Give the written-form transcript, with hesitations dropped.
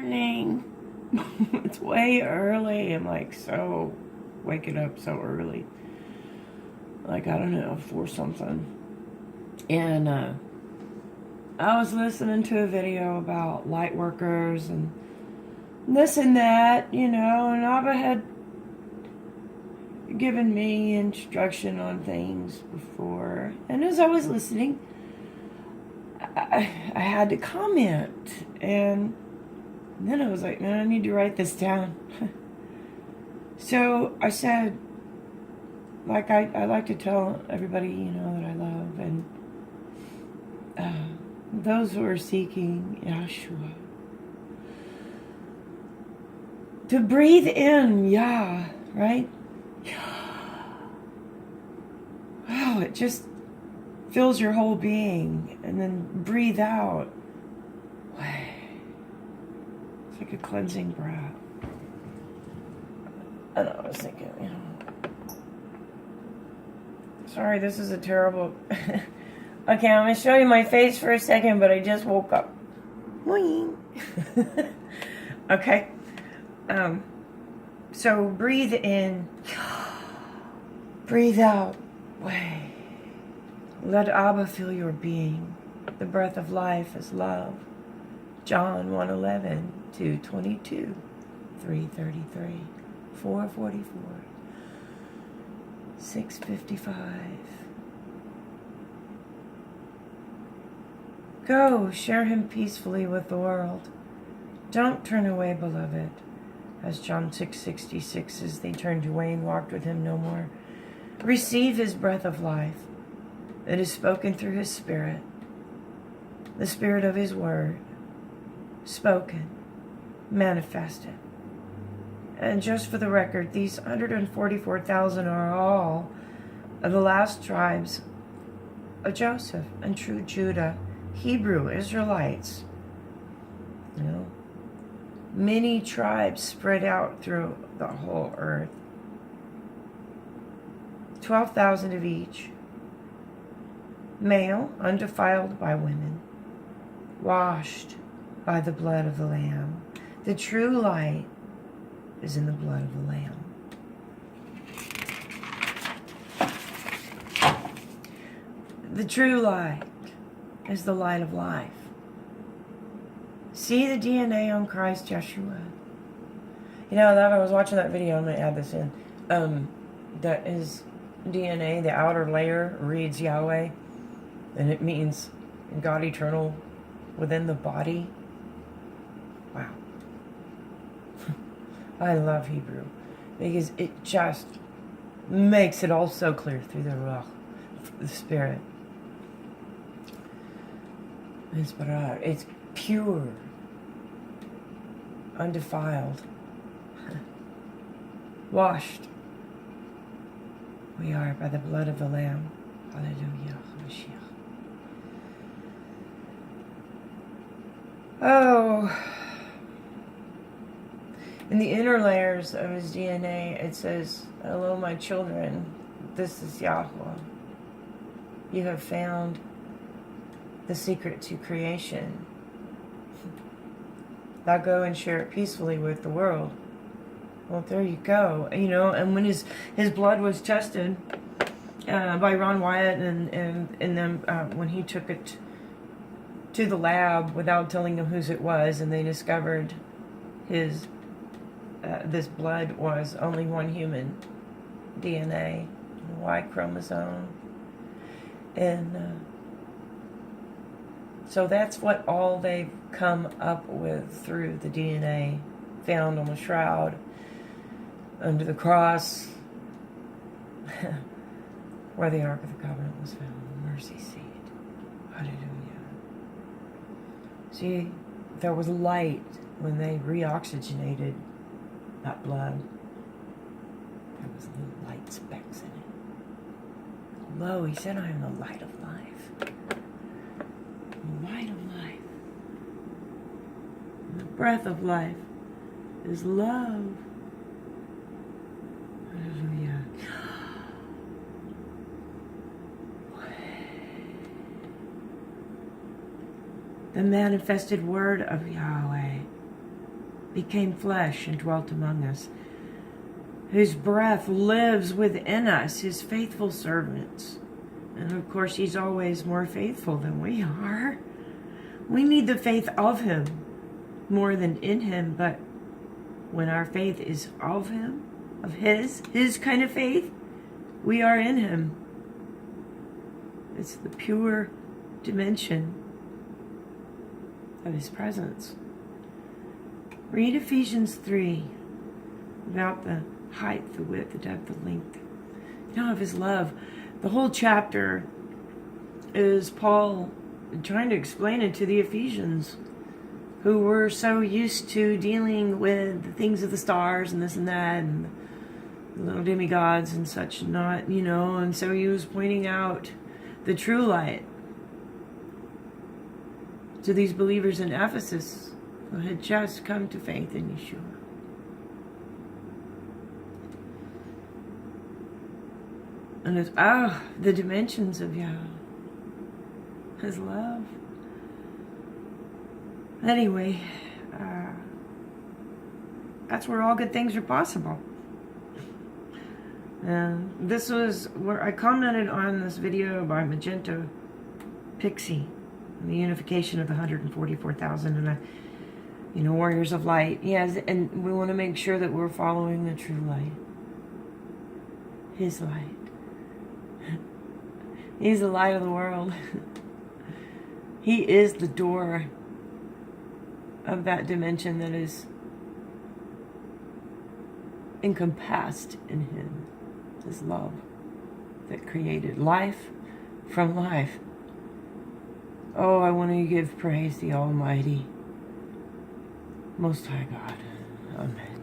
morning. It's way early. I'm like so waking up so early. Like, I don't know, 4 something. And I was listening to a video about light workers and this and that, you know, and Abba had given me instruction on things before. And as I was listening, I had to comment. And then I was like, man, I need to write this down. So I said, like, I like to tell everybody, you know, that I love. And those who are seeking Yahshua, to breathe in Yah, right? Wow, it just fills your whole being. And then breathe out. It's like a cleansing breath. And I was thinking, you know, sorry, this is a terrible... Okay, I'm going to show you my face for a second, but I just woke up. Boing. Okay. So breathe in. Breathe out. Way. Let Abba fill your being. The breath of life is love. John 1:11, 2:22, 3:33, 4:44, 6:55. Go, share him peacefully with the world. Don't turn away, beloved. As John 6:66 says, they turned away and walked with him no more. Receive his breath of life. It is spoken through his spirit, the spirit of his word, spoken, manifested. And just for the record, these 144,000 are all of the last tribes of Joseph and true Judah, Hebrew Israelites. You know, many tribes spread out through the whole earth. 12,000 of each. Male, undefiled by women, washed by the blood of the Lamb. The true light is in the blood of the Lamb. The true light is the light of life. See the DNA on Christ Yeshua. You know, I was watching that video, I'm going to add this in. That is DNA, the outer layer, reads Yahweh. And it means God eternal within the body. Wow. I love Hebrew. Because it just makes it all so clear through the Ruach, the Spirit. It's pure, undefiled, washed. We are by the blood of the Lamb. Hallelujah. Mashiach. Oh. In the inner layers of his DNA, it says, hello, my children. This is Yahweh. You have found the secret to creation. Now go and share it peacefully with the world. Well, there you go. You know, and when his blood was tested by Ron Wyatt and then when he took it to the lab without telling them whose it was, and they discovered his this blood was only one human DNA, Y chromosome, and so that's what all they've come up with through the DNA found on the shroud, under the cross, where the Ark of the Covenant was found, the mercy seat. Hallelujah. See, there was light when they reoxygenated that blood. There was little light specks in it. Lo, he said, I am the light of life. The light of life. And the breath of life is love. Hallelujah. The manifested word of Yahweh became flesh and dwelt among us, whose breath lives within us, his faithful servants. And of course, he's always more faithful than we are. We need the faith of him more than in him, but when our faith is of him, of his kind of faith, we are in him. It's the pure dimension of his presence. Read Ephesians 3 about the height, the width, the depth, the length, of his love. The whole chapter is Paul trying to explain it to the Ephesians, who were so used to dealing with the things of the stars and this and that and the little demigods and such, not, and so he was pointing out the true light to these believers in Ephesus who had just come to faith in Yeshua. And it's, the dimensions of Yah, his love. Anyway, that's where all good things are possible. And this was where I commented on this video by Magenta Pixie, the unification of the 144,000 and the, warriors of light. Yes, and we want to make sure that we're following the true light. His light. He's the light of the world. He is the door of that dimension that is encompassed in him. His love that created life from life. Oh, I want to give praise to the Almighty, Most High God. Amen.